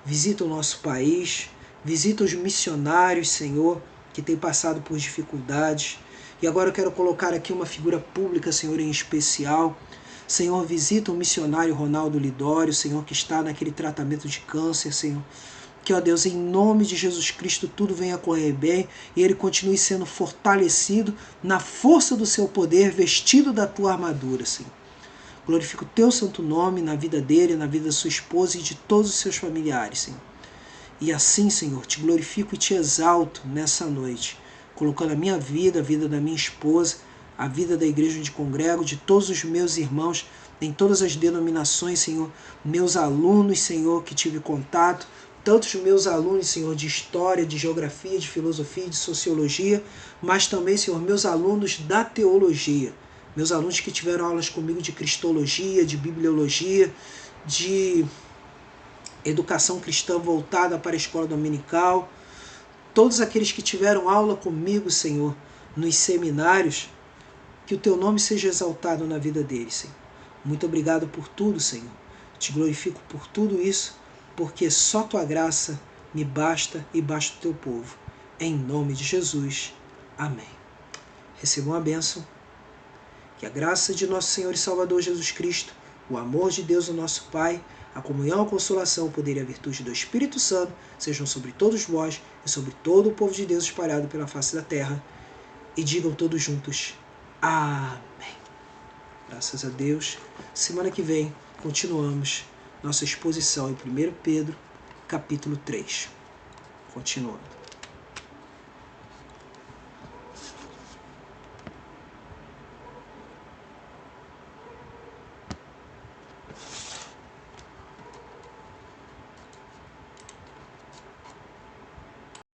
Visita o nosso país, visita os missionários, Senhor, que têm passado por dificuldades. E agora eu quero colocar aqui uma figura pública, Senhor, em especial. Senhor, visita o missionário Ronaldo Lidório, Senhor, que está naquele tratamento de câncer, Senhor. Que, ó Deus, em nome de Jesus Cristo, tudo venha correr bem e ele continue sendo fortalecido na força do seu poder, vestido da tua armadura, Senhor. Glorifico o teu santo nome na vida dele, na vida da sua esposa e de todos os seus familiares, Senhor. E assim, Senhor, te glorifico e te exalto nessa noite, colocando a minha vida, a vida da minha esposa, a vida da igreja onde congrego, de todos os meus irmãos, em todas as denominações, Senhor, meus alunos, Senhor, que tive contato, tantos meus alunos, Senhor, de história, de geografia, de filosofia, de sociologia, mas também, Senhor, meus alunos da teologia, meus alunos que tiveram aulas comigo de cristologia, de bibliologia, de educação cristã voltada para a escola dominical, todos aqueles que tiveram aula comigo, Senhor, nos seminários, que o Teu nome seja exaltado na vida deles, Senhor. Muito obrigado por tudo, Senhor. Te glorifico por tudo isso, porque só Tua graça me basta e basta o Teu povo. Em nome de Jesus. Amém. Recebam a bênção. Que a graça de nosso Senhor e Salvador Jesus Cristo, o amor de Deus, o nosso Pai, a comunhão, a consolação, o poder e a virtude do Espírito Santo sejam sobre todos vós e sobre todo o povo de Deus espalhado pela face da terra. E digam todos juntos, amém. Graças a Deus. Semana que vem continuamos nossa exposição em 1 Pedro, capítulo 3. Continuando.